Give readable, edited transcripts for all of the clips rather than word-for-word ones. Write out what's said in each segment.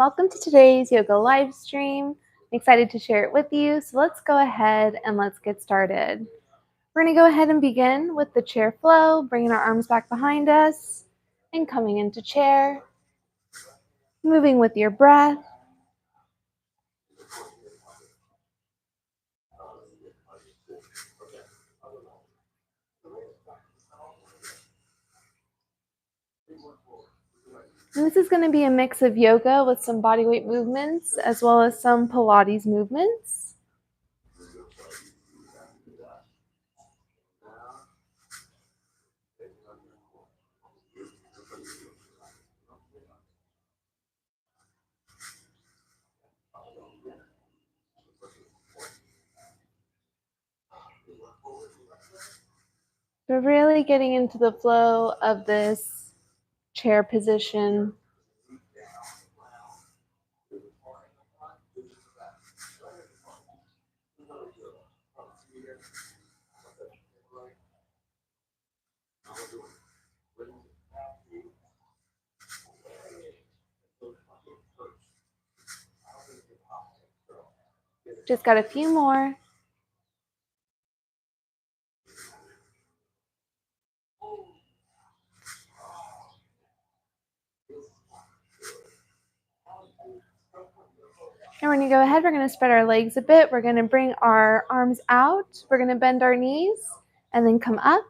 Welcome to today's yoga live stream. I'm excited to share it with you. So let's go ahead and let's get started. We're going to go ahead and begin with the chair flow, bringing our arms back behind us and coming into chair, moving with your breath. And this is going to be a mix of yoga with some bodyweight movements as well as some Pilates movements. We're really getting into the flow of this chair position. Just got a few more. And we're going to go ahead, we're going to spread our legs a bit. We're going to bring our arms out. We're going to bend our knees and then come up.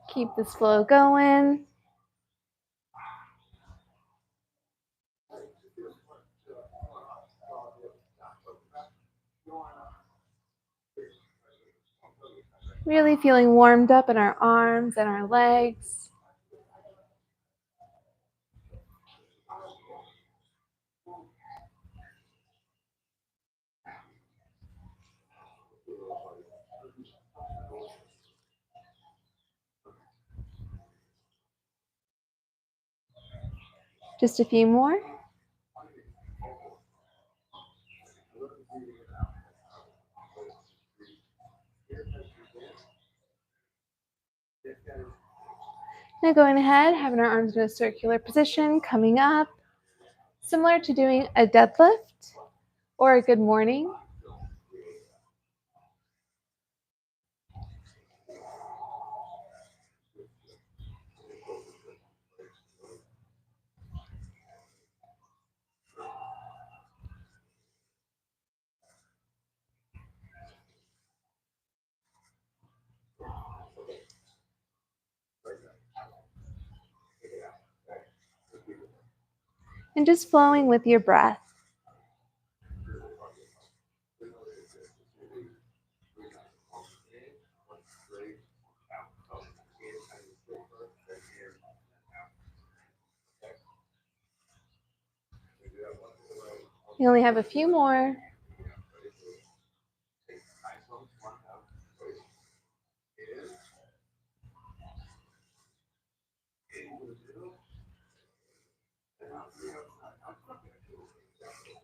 Keep this flow going. Really feeling warmed up in our arms and our legs. Just a few more. Now going ahead, having our arms in a circular position, coming up, similar to doing a deadlift or a good morning. And just flowing with your breath. We only have a few more.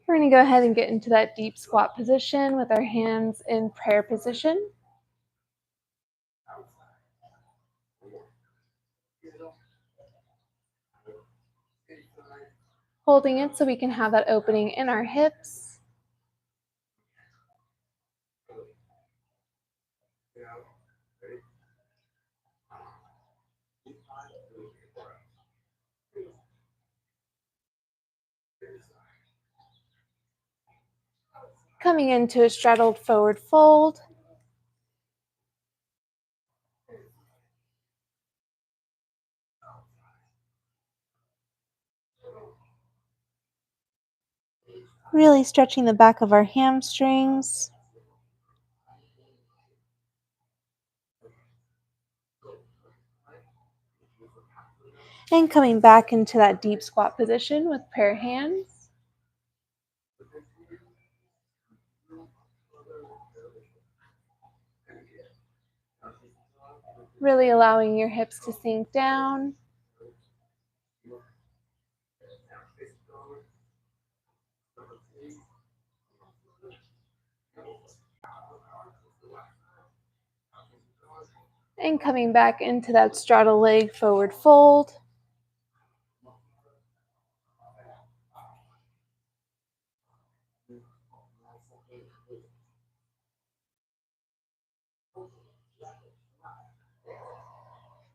We're going to go ahead and get into that deep squat position with our hands in prayer position. Holding it so we can have that opening in our hips. Coming into a straddled forward fold. Really stretching the back of our hamstrings. And coming back into that deep squat position with prayer hands. Really allowing your hips to sink down. And coming back into that straddle leg forward fold.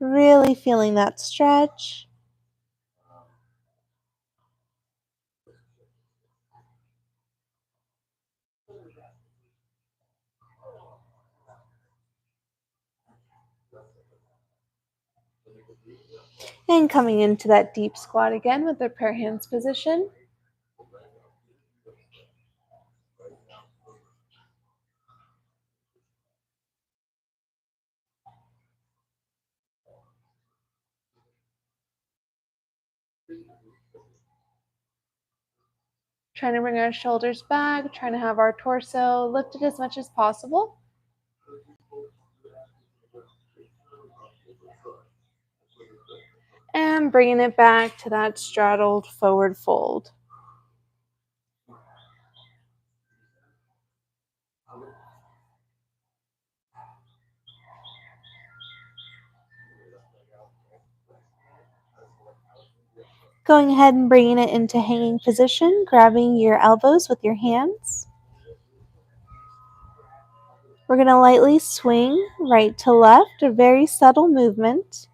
Really feeling that stretch. And coming into that deep squat again with the prayer hands position. Trying to bring our shoulders back, trying to have our torso lifted as much as possible. And bringing it back to that straddled forward fold. Going ahead and bringing it into hanging position, grabbing your elbows with your hands. We're going to lightly swing right to left, a very subtle movement.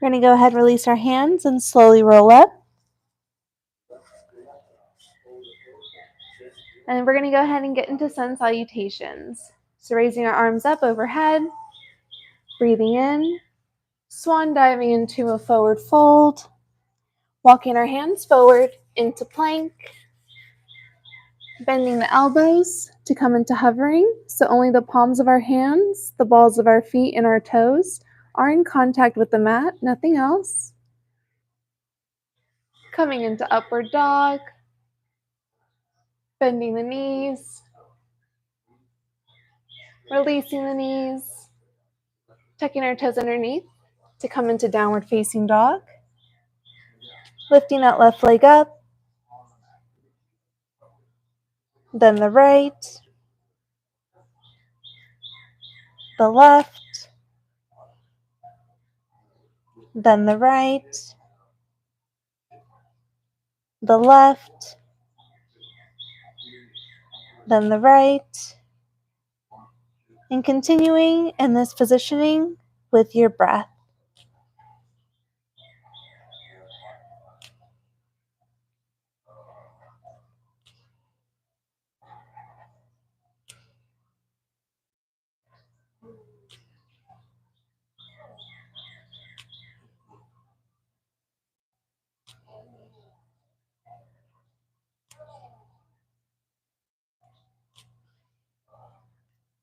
We're going to go ahead and release our hands and slowly roll up. And we're going to go ahead and get into sun salutations. So raising our arms up overhead, breathing in, swan diving into a forward fold, walking our hands forward into plank, bending the elbows to come into hovering, so only the palms of our hands, the balls of our feet, and our toes are in contact with the mat, nothing else. Coming into upward dog, bending the knees, releasing the knees, tucking our toes underneath to come into downward facing dog, lifting that left leg up, then the right, the left, then the right, the left, then the right, and continuing in this positioning with your breath.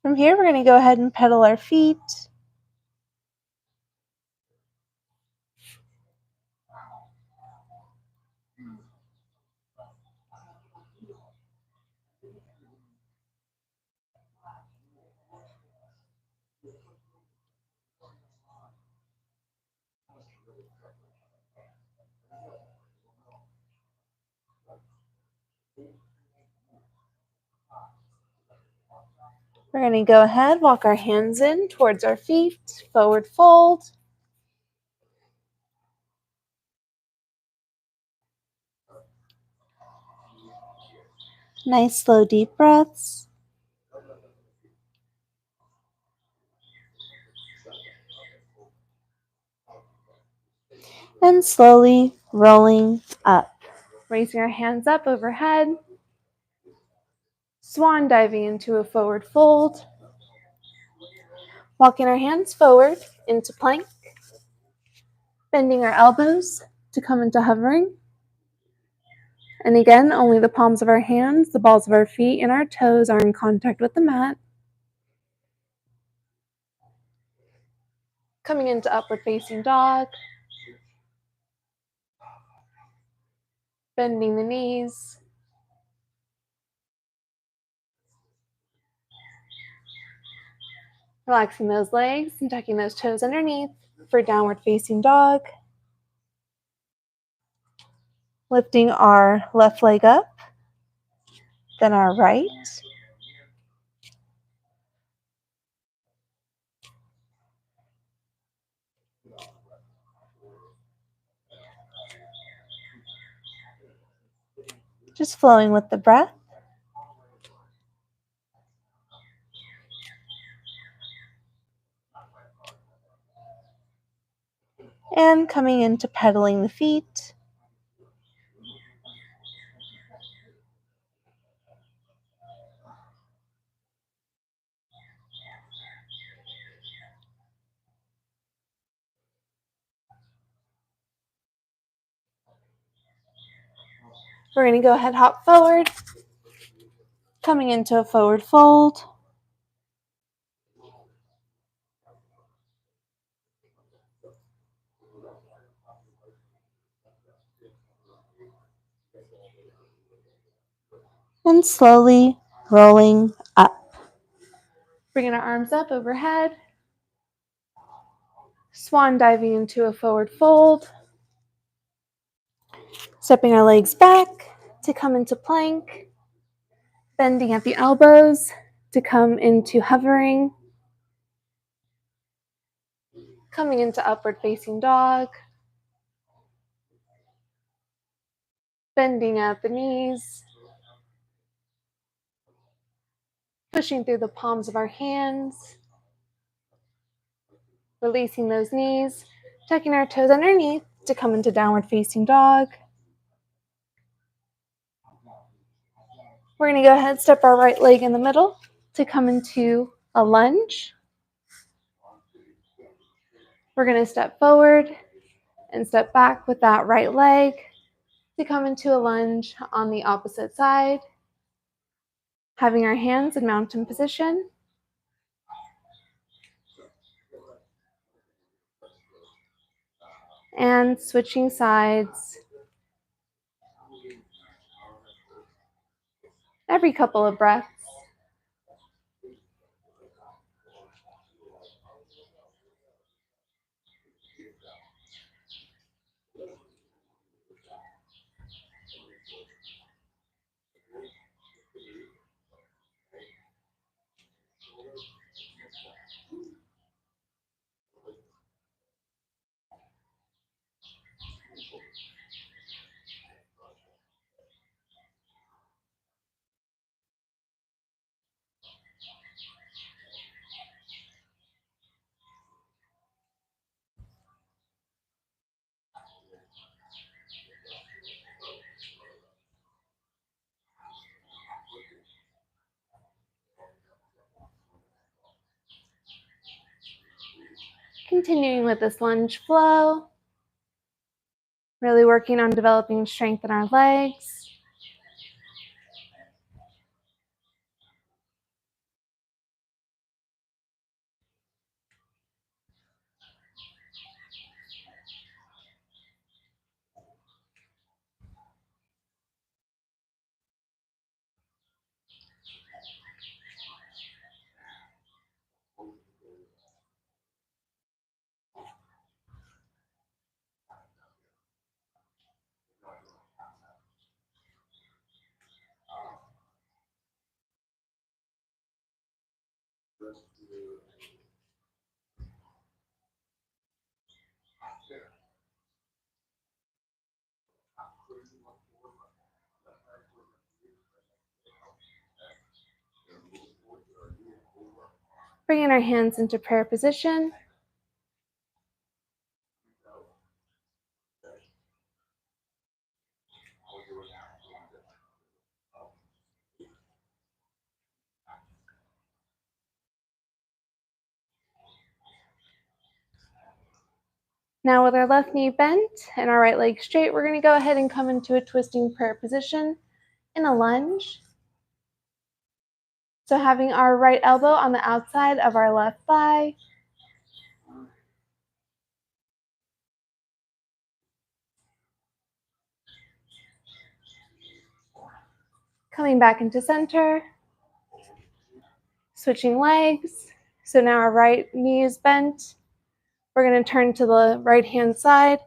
From here, we're going to go ahead and pedal our feet. We're going to go ahead, walk our hands in towards our feet, forward fold. Nice, slow, deep breaths. And slowly rolling up. Raising our hands up overhead. Swan diving into a forward fold. Walking our hands forward into plank. Bending our elbows to come into hovering. And again, only the palms of our hands, the balls of our feet, and our toes are in contact with the mat. Coming into upward facing dog. Bending the knees. Relaxing those legs and tucking those toes underneath for downward facing dog. Lifting our left leg up, then our right. Just flowing with the breath. And coming into pedaling the feet. We're going to go ahead, hop forward, coming into a forward fold. And slowly rolling up. Bringing our arms up overhead. Swan diving into a forward fold. Stepping our legs back to come into plank. Bending at the elbows to come into hovering. Coming into upward facing dog. Bending at the knees. Pushing through the palms of our hands. Releasing those knees. Tucking our toes underneath to come into downward facing dog. We're going to go ahead, step our right leg in the middle to come into a lunge. We're going to step forward and step back with that right leg to come into a lunge on the opposite side. Having our hands in mountain position. And switching sides every couple of breaths. Continuing with this lunge flow. Really working on developing strength in our legs. Bringing our hands into prayer position. Now with our left knee bent and our right leg straight, we're going to go ahead and come into a twisting prayer position in a lunge. So having our right elbow on the outside of our left thigh. Coming back into center. Switching legs. So now our right knee is bent. We're going to turn to the right hand side,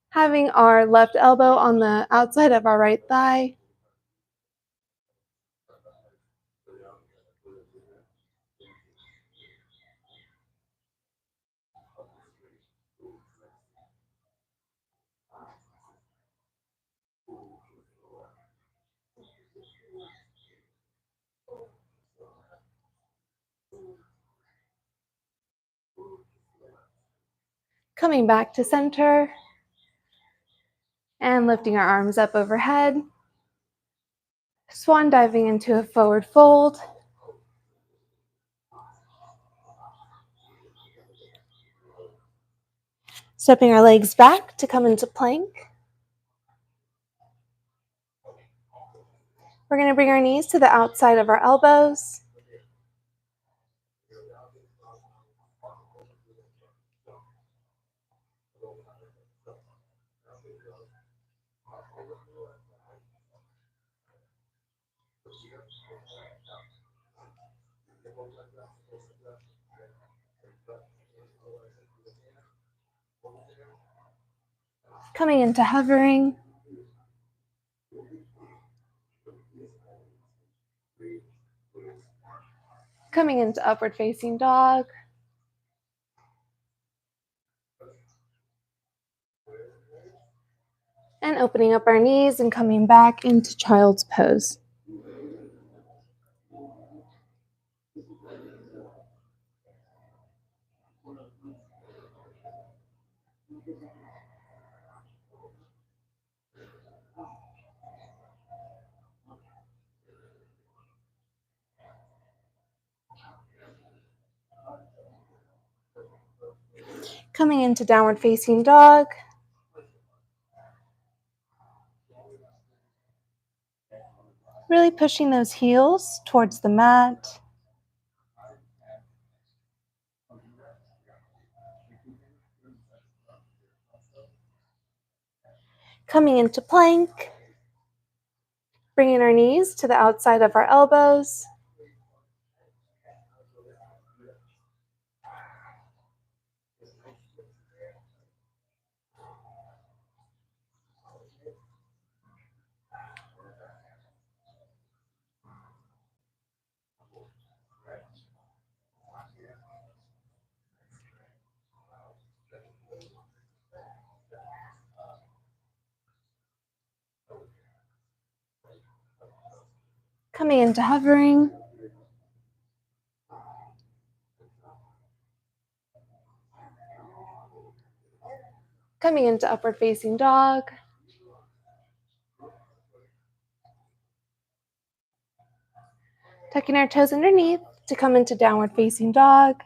having our left elbow on the outside of our right thigh. Coming back to center and lifting our arms up overhead. Swan diving into a forward fold. Stepping our legs back to come into plank. We're going to bring our knees to the outside of our elbows. Coming into hovering. Coming into upward facing dog. And opening up our knees and coming back into child's pose. Coming into downward facing dog. Really pushing those heels towards the mat. Coming into plank. Bringing our knees to the outside of our elbows. Coming into hovering. Coming into upward facing dog. Tucking our toes underneath to come into downward facing dog.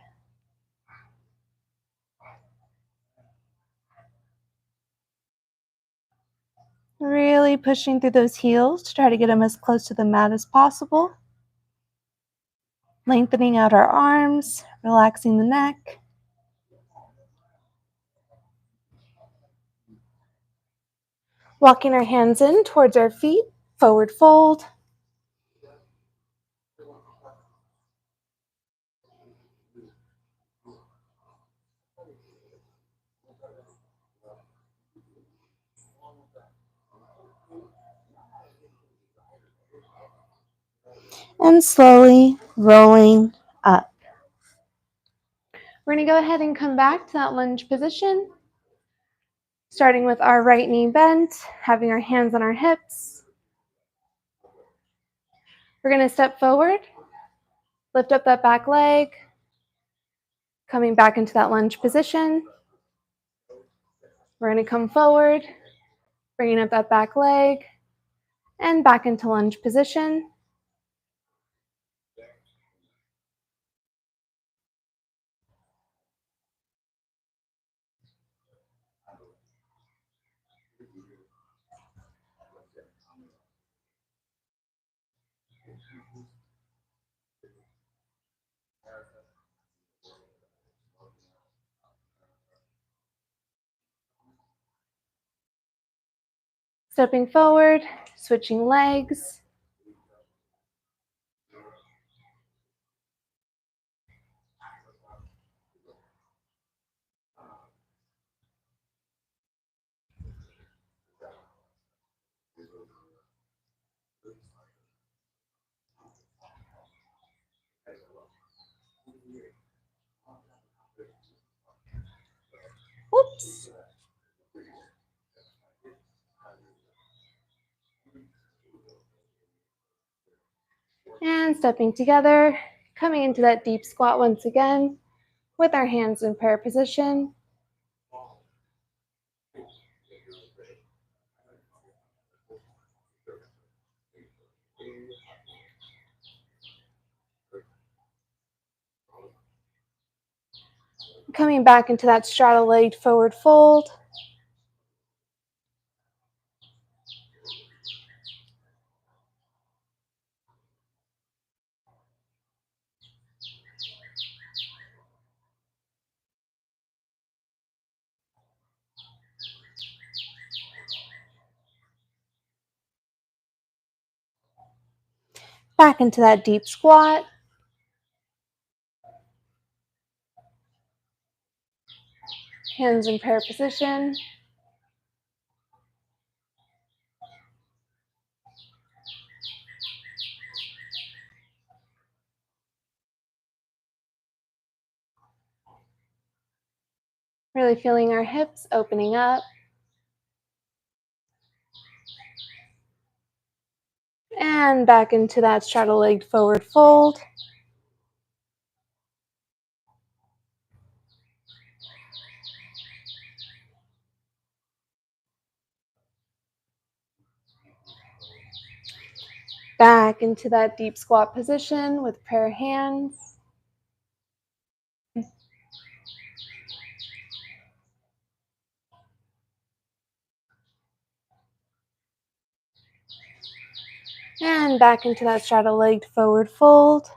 Really pushing through those heels to try to get them as close to the mat as possible. Lengthening out our arms, relaxing the neck. Walking our hands in towards our feet, forward fold. And slowly rolling up. We're going to go ahead and come back to that lunge position. Starting with our right knee bent, having our hands on our hips. We're going to step forward, lift up that back leg, coming back into that lunge position. We're going to come forward, bringing up that back leg, and back into lunge position. Stepping forward, switching legs. hips. And stepping together, coming into that deep squat once again with our hands in prayer position. Coming back into that straddle-legged forward fold. Back into that deep squat. Hands in prayer position. Really feeling our hips opening up. And back into that straddle-legged forward fold. Back into that deep squat position with prayer hands. And back into that straddle-legged forward fold.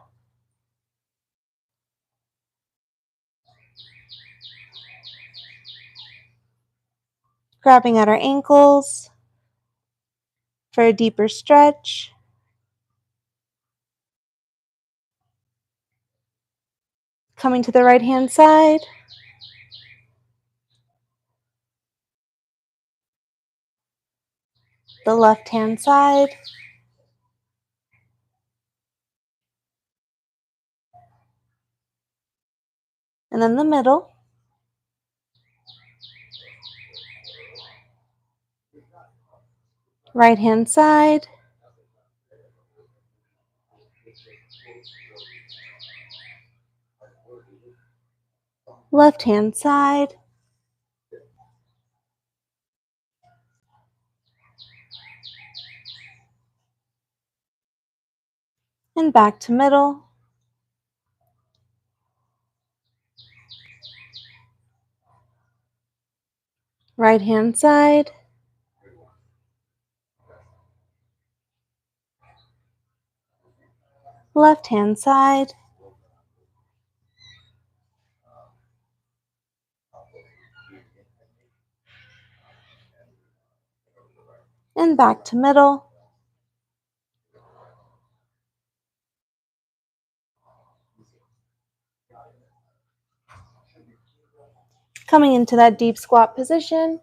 Grabbing at our ankles for a deeper stretch. Coming to the right-hand side. The left-hand side. And then the middle. Right-hand side. Left-hand side. And back to middle. Right-hand side. Left-hand side. And back to middle. Coming into that deep squat position.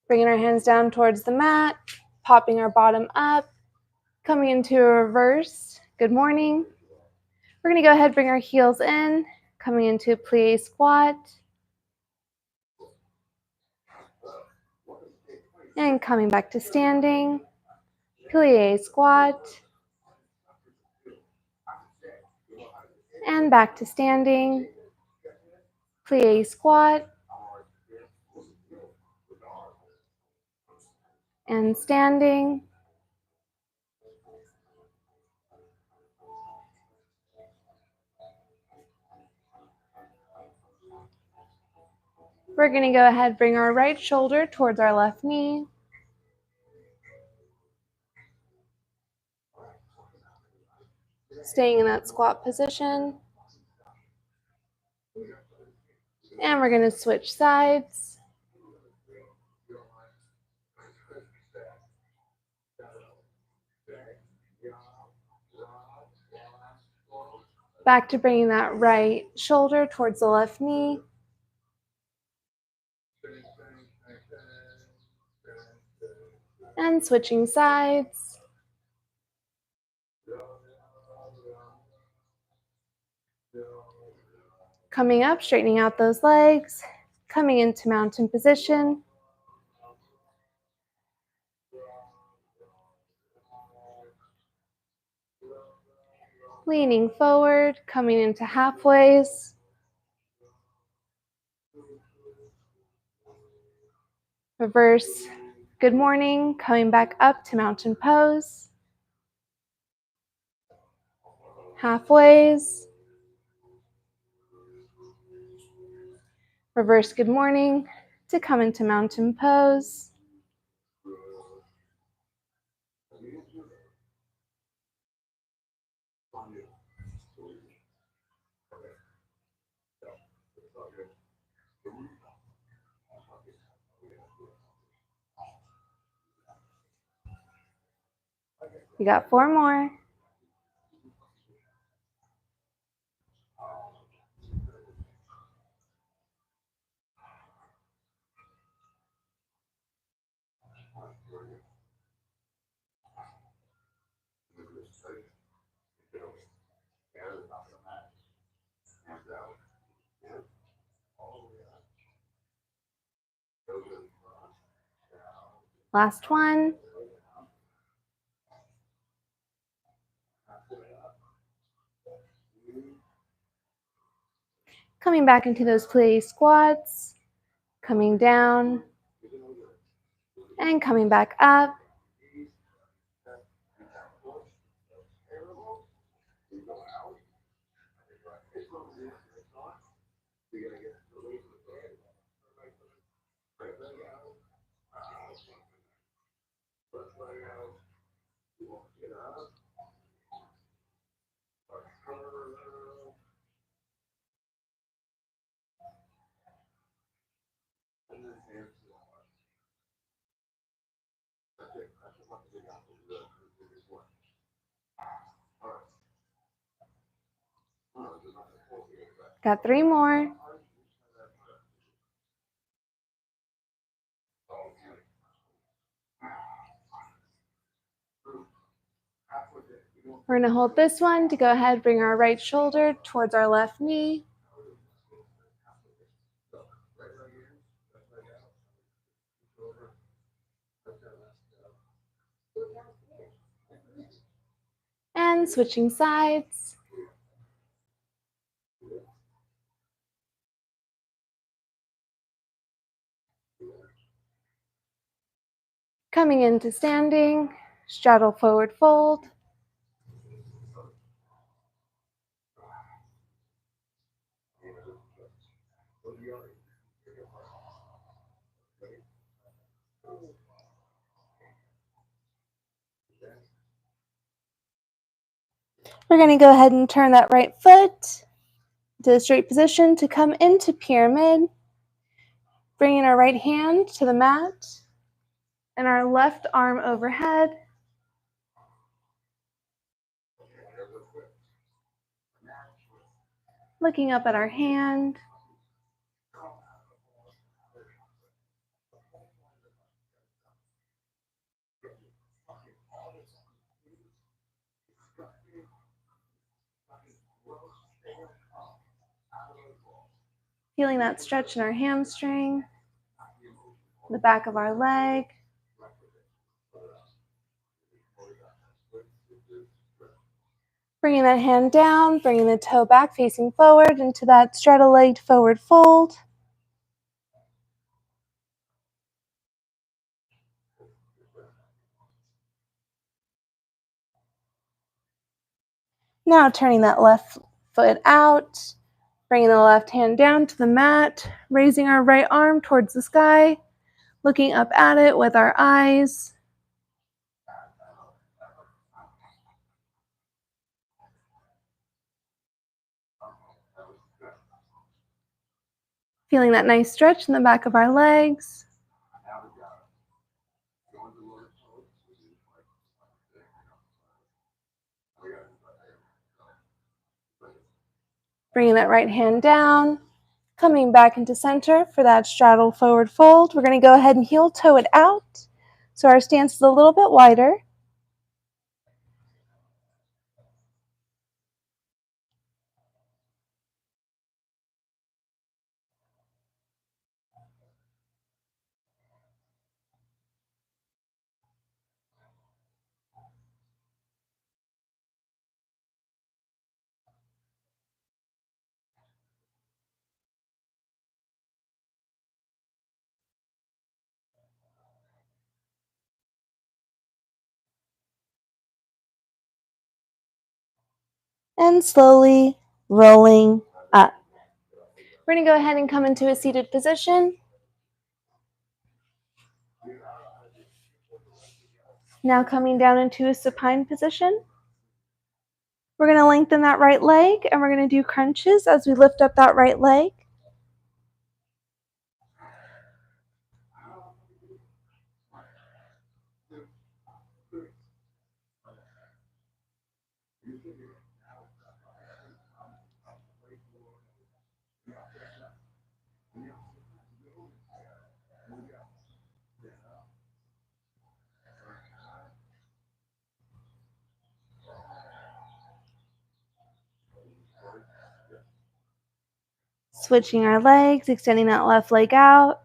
Bringing our hands down towards the mat, popping our bottom up, coming into a reverse. Good morning. We're going to go ahead and bring our heels in, coming into a plie squat, and coming back to standing, plie squat, and back to standing, plie squat, and standing, we're going to go ahead and bring our right shoulder towards our left knee. Staying in that squat position. And we're going to switch sides. Back to bringing that right shoulder towards the left knee. And switching sides. Coming up, straightening out those legs, coming into mountain position. Leaning forward, coming into halfways. Reverse good morning, coming back up to mountain pose. Halfways. Reverse good morning to come into mountain pose. We got 4 more. Last one. Coming back into those plie squats, coming down, and coming back up. Got 3 more. We're going to hold this one to go ahead, bring our right shoulder towards our left knee. And switching sides. Coming into standing, straddle forward fold. We're going to go ahead and turn that right foot to the straight position to come into pyramid. Bringing our right hand to the mat and our left arm overhead. Looking up at our hand. Feeling that stretch in our hamstring, the back of our leg. Bringing that hand down, bringing the toe back, facing forward into that straddle-legged forward fold. Now turning that left foot out, bringing the left hand down to the mat, raising our right arm towards the sky, looking up at it with our eyes. Feeling that nice stretch in the back of our legs. Bringing that right hand down, coming back into center for that straddle forward fold. We're going to go ahead and heel toe it out. So our stance is a little bit wider. and slowly rolling up. We're going to go ahead and come into a seated position. Now coming down into a supine position. We're going to lengthen that right leg and we're going to do crunches as we lift up that right leg. Switching our legs, extending that left leg out.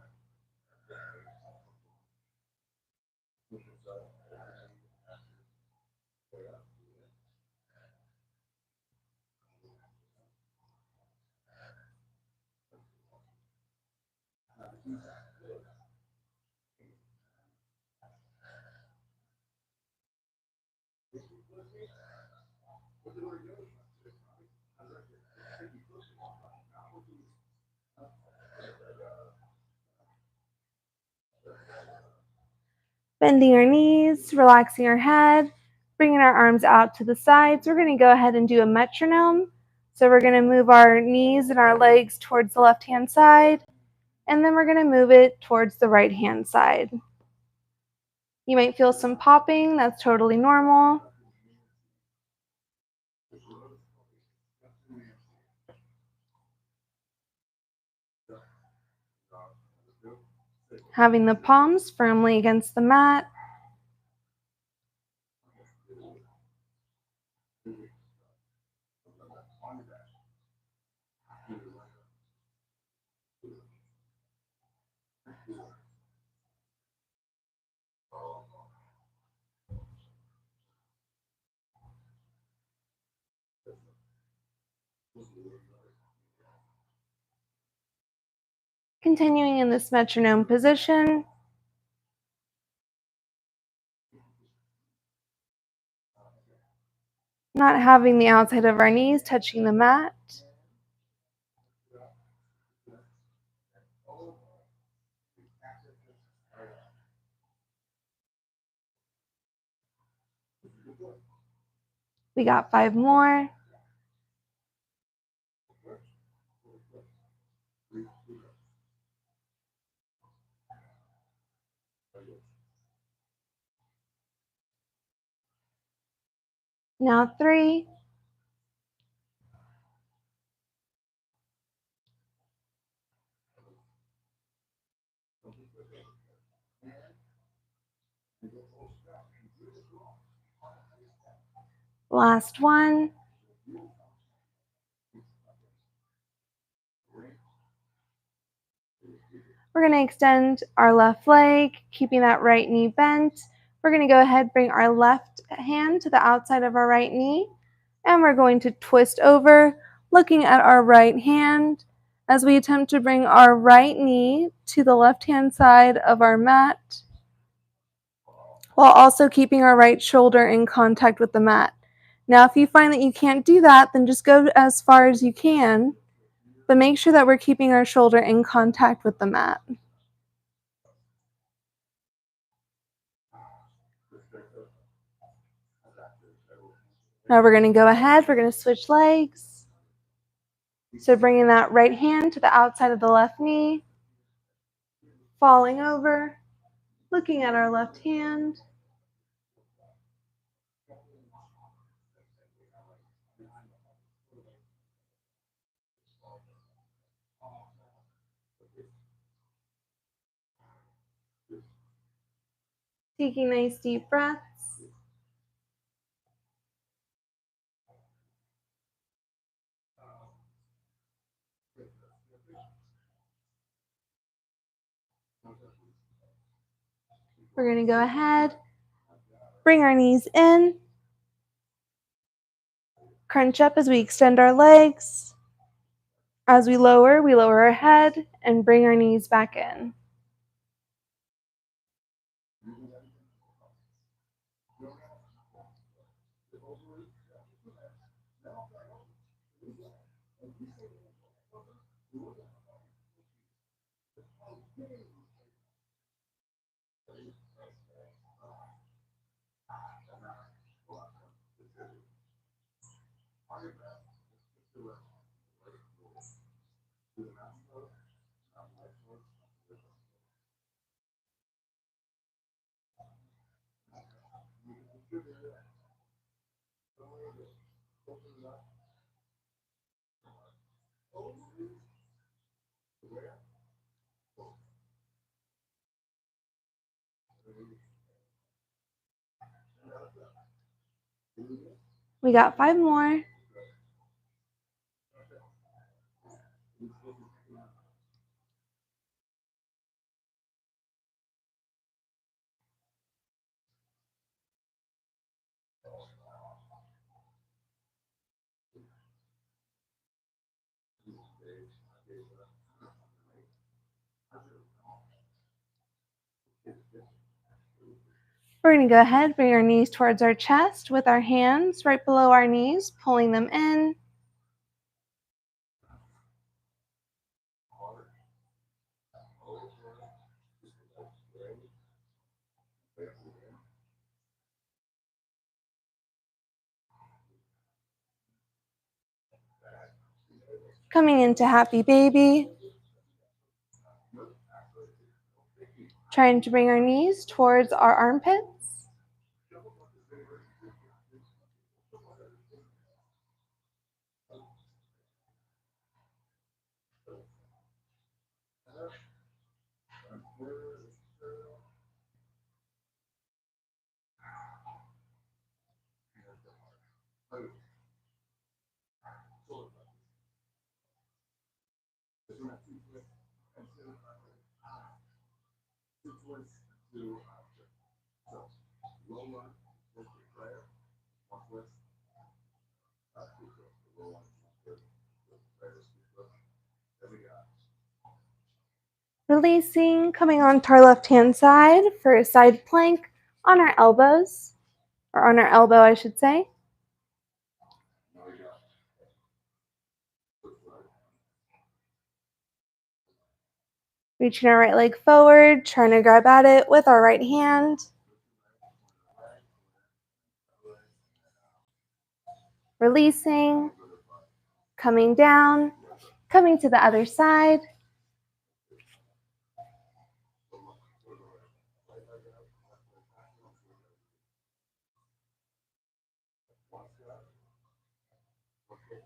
Bending our knees, relaxing our head, bringing our arms out to the sides. We're going to go ahead and do a metronome. So we're going to move our knees and our legs towards the left-hand side, and then we're going to move it towards the right-hand side. You might feel some popping. That's totally normal. Having the palms firmly against the mat. Continuing in this metronome position. Not having the outside of our knees touching the mat. We got 5 more. Now 3. Last one. We're going to extend our left leg, keeping that right knee bent. We're going to go ahead, bring our left hand to the outside of our right knee, and we're going to twist over, looking at our right hand as we attempt to bring our right knee to the left-hand side of our mat, while also keeping our right shoulder in contact with the mat. Now, if you find that you can't do that, then just go as far as you can, but make sure that we're keeping our shoulder in contact with the mat. Now we're going to go ahead, we're going to switch legs. So bringing that right hand to the outside of the left knee, falling over, looking at our left hand. Taking nice deep breaths. We're going to go ahead, bring our knees in, crunch up as we extend our legs. As we lower our head and bring our knees back in. We got 5 more. We're going to go ahead, bring our knees towards our chest with our hands right below our knees, pulling them in. Coming into happy baby. Trying to bring our knees towards our armpits. Releasing, coming onto our left hand side for a side plank on our elbows, or on our elbow, I should say. Reaching our right leg forward, trying to grab at it with our right hand. Releasing, coming down, coming to the other side.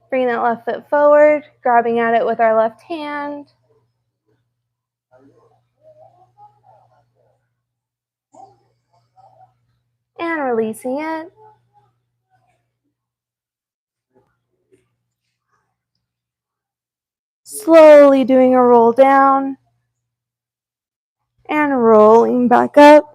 Bringing that left foot forward, grabbing at it with our left hand. And releasing it. Slowly doing a roll down. And rolling back up.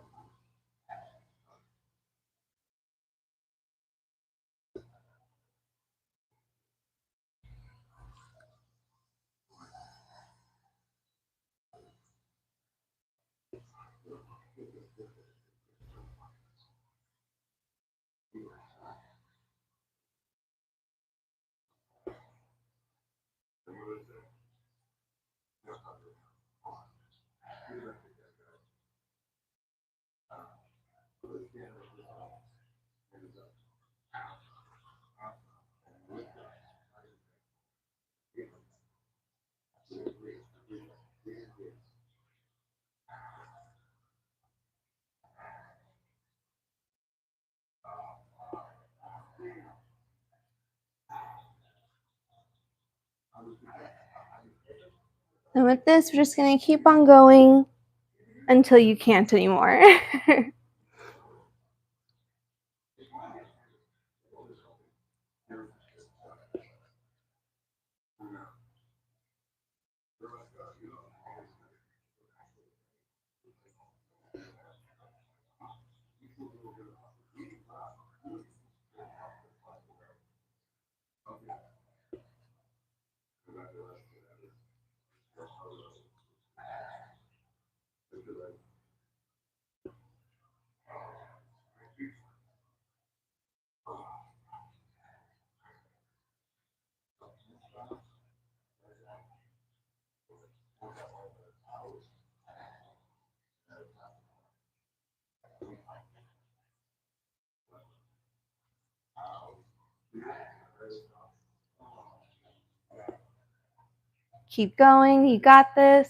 And with this, we're just going to keep on going until you can't anymore. Keep going. You got this.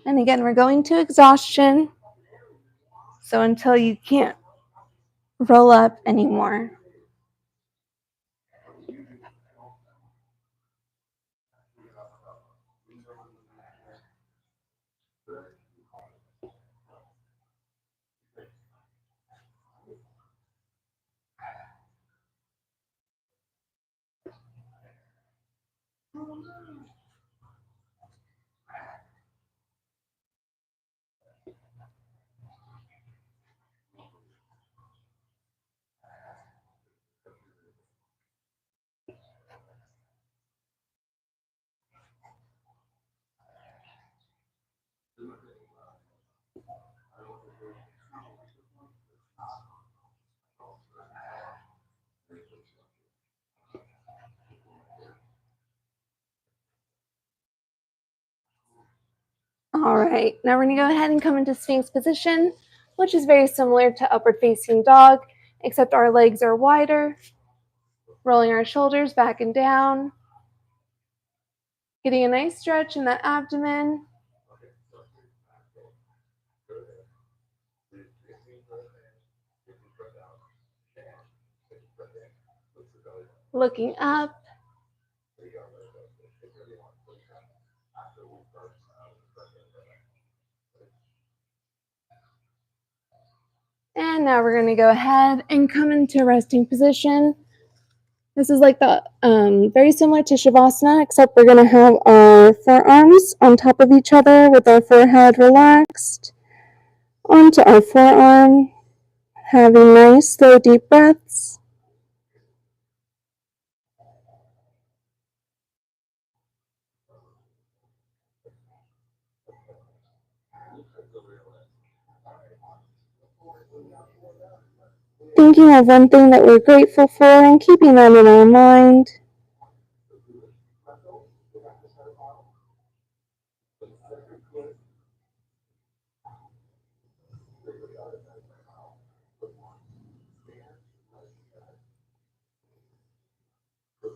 And again, we're going to exhaustion. So until you can't roll up anymore. All right, now we're gonna go ahead and come into Sphinx position, which is very similar to upward facing dog, except our legs are wider, rolling our shoulders back and down, getting a nice stretch in that abdomen. Looking up. And now we're gonna go ahead and come into resting position. This is like the very similar to Shavasana, except we're gonna have our forearms on top of each other with our forehead relaxed onto our forearm, having nice, slow, deep breaths. Thinking of one thing that we're grateful for and keeping that in our mind.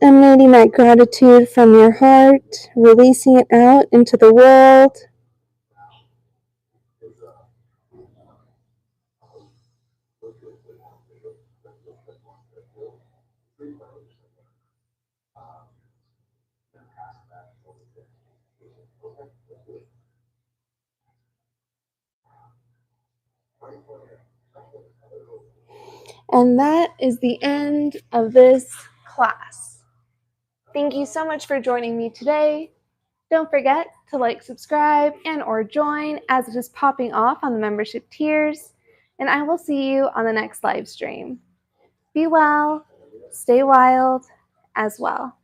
Emanating that gratitude from your heart, releasing it out into the world. And that is the end of this class. Thank you so much for joining me today. Don't forget to like, subscribe, and or join as it is popping off on the membership tiers. And I will see you on the next live stream. Be well, stay wild as well.